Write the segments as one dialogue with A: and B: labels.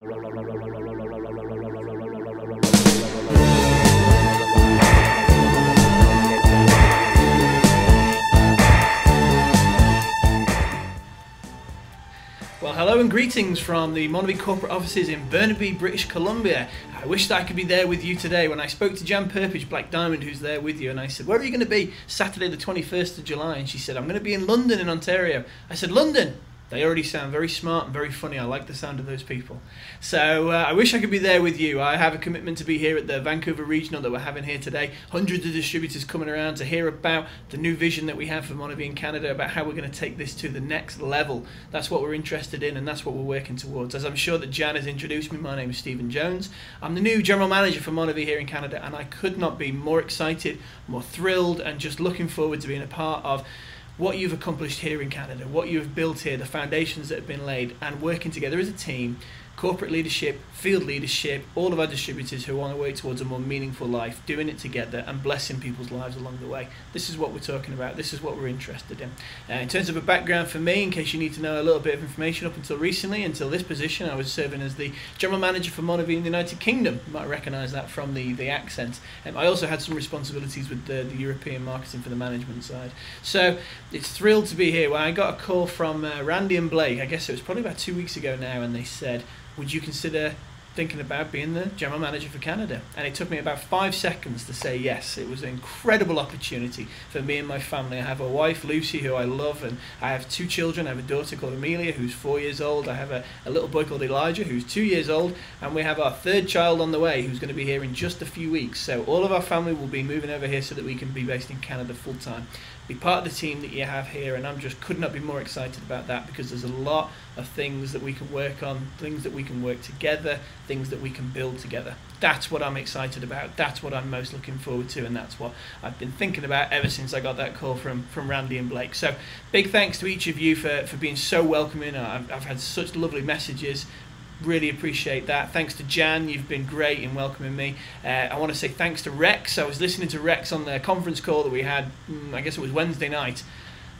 A: Well, hello and greetings from the Monavie corporate offices in Burnaby, British Columbia. I wish that I could be there with you today. When I spoke to Jan Perpich, Black Diamond, who's there with you, and I said, where are you going to be Saturday the 21st of July? And she said, I'm going to be in London in Ontario. I said, London? They already sound very smart and very funny. I like the sound of those people. So I wish I could be there with you. I have a commitment to be here at the Vancouver Regional that we're having here today. Hundreds of distributors coming around to hear about the new vision that we have for Monavie in Canada, about how we're going to take this to the next level. That's what we're interested in, and that's what we're working towards. As I'm sure that Jan has introduced me, my name is Stephen Jones. I'm the new General Manager for Monavie here in Canada, and I could not be more excited, more thrilled, and just looking forward to being a part of what you've accomplished here in Canada, what you've built here, the foundations that have been laid, and working together as a team, corporate leadership, field leadership, all of our distributors who are on the way towards a more meaningful life, doing it together and blessing people's lives along the way. This is what we're talking about. This is what we're interested in. In terms of a background for me, in case you need to know a little bit of information, up until recently, until this position, I was serving as the General Manager for Monavie in the United Kingdom. You might recognise that from the accent. I also had some responsibilities with the European marketing for the management side. So it's thrilled to be here. Well, I got a call from Randy and Blake, I guess it was probably about 2 weeks ago now, and they said, would you consider thinking about being the General Manager for Canada? And it took me about 5 seconds to say yes. It was an incredible opportunity for me and my family. I have a wife, Lucy, who I love, and I have 2 children. I have a daughter called Amelia, who's 4 years old. I have a little boy called Elijah, who's 2 years old, and we have our 3rd child on the way, who's going to be here in just a few weeks. So all of our family will be moving over here so that we can be based in Canada full time, be part of the team that you have here, and I'm just could not be more excited about that, because there's a lot of things that we can work on, things that we can work together, things that we can build together. That's what I'm excited about. That's what I'm most looking forward to, and that's what I've been thinking about ever since I got that call from Randy and Blake. So big thanks to each of you for being so welcoming. I've had such lovely messages. Really appreciate that. Thanks to Jan, you've been great in welcoming me. I want to say thanks to Rex. I was listening to Rex on the conference call that we had, I guess it was Wednesday night.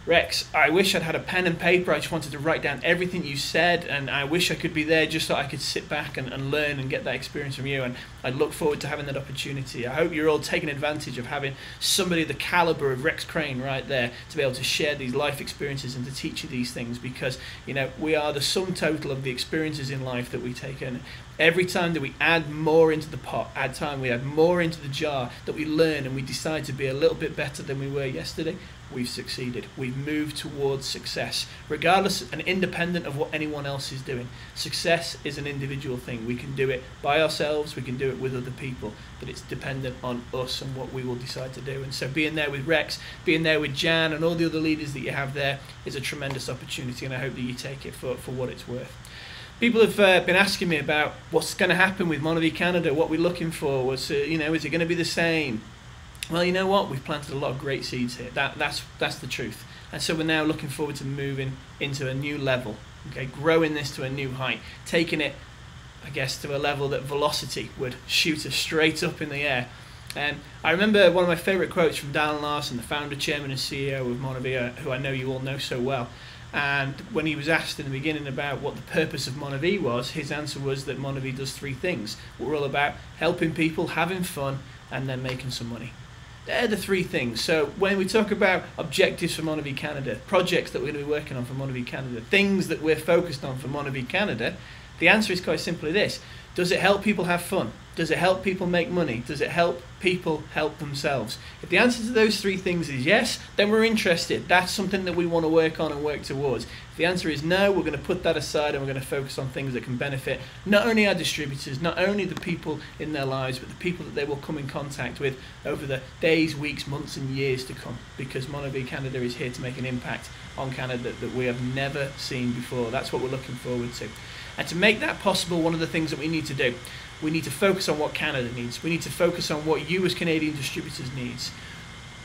A: Rex, I wish I'd had a pen and paper. I just wanted to write down everything you said, and I wish I could be there just so I could sit back and learn and get that experience from you, and I look forward to having that opportunity. I hope you're all taking advantage of having somebody the caliber of Rex Crane right there to be able to share these life experiences and to teach you these things, because you know we are the sum total of the experiences in life that we take in. Every time that we add more into the pot, we add more into the jar, that we learn and we decide to be a little bit better than we were yesterday, we've succeeded. We've moved towards success, regardless and independent of what anyone else is doing. Success is an individual thing. We can do it by ourselves, we can do it with other people, but it's dependent on us and what we will decide to do. And so being there with Rex, being there with Jan and all the other leaders that you have there is a tremendous opportunity, and I hope that you take it for what it's worth. People have been asking me about what's going to happen with Monavie Canada, what we're looking for, is it going to be the same? Well, you know what? We've planted a lot of great seeds here. That's the truth. And so we're now looking forward to moving into a new level, okay, growing this to a new height, taking it, I guess, to a level that velocity would shoot us straight up in the air. And I remember one of my favourite quotes from Dan Larson, the founder, chairman and CEO of Monavie, who I know you all know so well. And when he was asked in the beginning about what the purpose of Monavie was, his answer was that Monavie does 3 things. We're all about helping people, having fun, and then making some money. They're the 3 things. So when we talk about objectives for Monavie Canada, projects that we're going to be working on for Monavie Canada, things that we're focused on for Monavie Canada, the answer is quite simply this. Does it help people have fun? Does it help people make money? Does it help people help themselves? If the answer to those 3 things is yes, then we're interested. That's something that we want to work on and work towards. If the answer is no, we're going to put that aside and we're going to focus on things that can benefit not only our distributors, not only the people in their lives, but the people that they will come in contact with over the days, weeks, months and years to come, because Monavie Canada is here to make an impact on Canada that we have never seen before. That's what we're looking forward to. And to make that possible, one of the things that we need to do, we need to focus on what Canada needs. We need to focus on what you as Canadian distributors needs.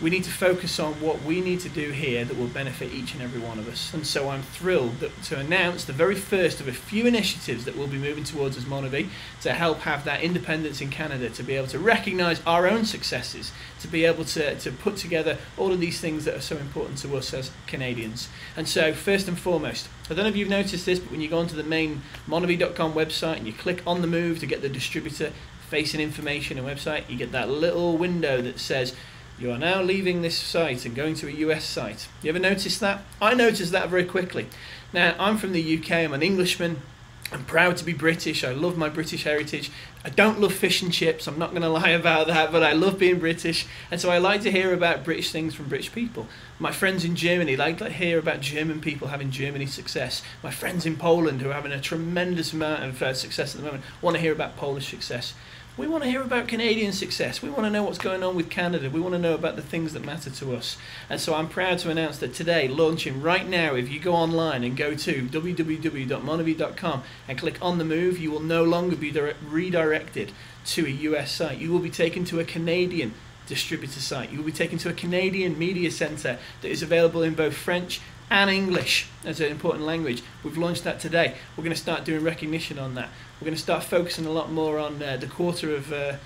A: we need to focus on what we need to do here that will benefit each and every one of us. And so I'm thrilled to announce the very first of a few initiatives that we'll be moving towards as Monavie to help have that independence in Canada, to be able to recognise our own successes, to be able to put together all of these things that are so important to us as Canadians. And so first and foremost, I don't know if you've noticed this, but when you go onto the main monavie.com website and you click on the move to get the distributor facing information and website, you get that little window that says you are now leaving this site and going to a US site. You ever notice that? I noticed that very quickly. Now, I'm from the UK, I'm an Englishman, I'm proud to be British, I love my British heritage. I don't love fish and chips, I'm not going to lie about that, but I love being British, and so I like to hear about British things from British people. My friends in Germany like to hear about German people having Germany success. My friends in Poland, who are having a tremendous amount of success at the moment, want to hear about Polish success. We want to hear about Canadian success. We want to know what's going on with Canada. We want to know about the things that matter to us. And so I'm proud to announce that today, launching right now, if you go online and go to www.monavie.com and click on the move, you will no longer be redirected to a US site. You will be taken to a Canadian distributor site. You will be taken to a Canadian media centre that is available in both French and English as an important language. We've launched that today. We're going to start doing recognition on that. We're going to start focusing a lot more on the quarter of the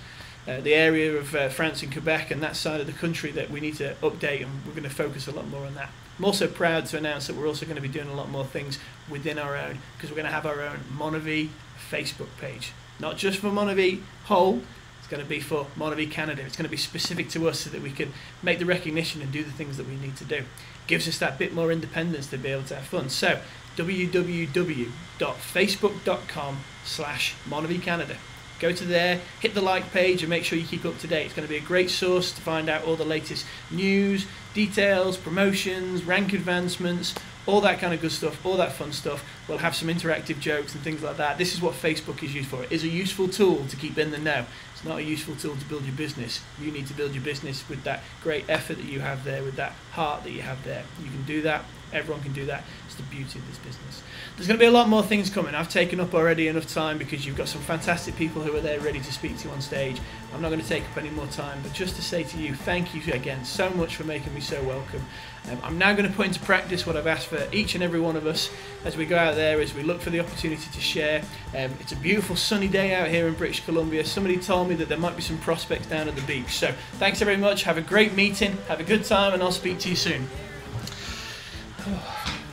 A: area of France and Quebec and that side of the country that we need to update, and we're going to focus a lot more on that. I'm also proud to announce that we're also going to be doing a lot more things within our own, because we're going to have our own Monavie Facebook page. Not just for Monavie whole, it's going to be for Monavie Canada. It's going to be specific to us so that we can make the recognition and do the things that we need to do. Gives us that bit more independence to be able to have fun. So www.facebook.com/Monavie Canada. Go to there, hit the like page, and make sure you keep up to date. It's going to be a great source to find out all the latest news, details, promotions, rank advancements, all that kind of good stuff, all that fun stuff. We'll have some interactive jokes and things like that. This is what Facebook is used for. It is a useful tool to keep in the know. It's not a useful tool to build your business. You need to build your business with that great effort that you have there, with that heart that you have there. You can do that. Everyone can do that. It's the beauty of this business. There's going to be a lot more things coming. I've taken up already enough time because you've got some fantastic people who are there ready to speak to you on stage. I'm not going to take up any more time, but just to say to you, thank you again so much for making me so welcome. I'm now going to put into practice what I've asked for each and every one of us as we go out there, as we look for the opportunity to share. It's a beautiful sunny day out here in British Columbia. Somebody told me that there might be some prospects down at the beach. So thanks very much. Have a great meeting. Have a good time, and I'll speak to you soon.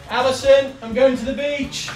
A: Alison, I'm going to the beach.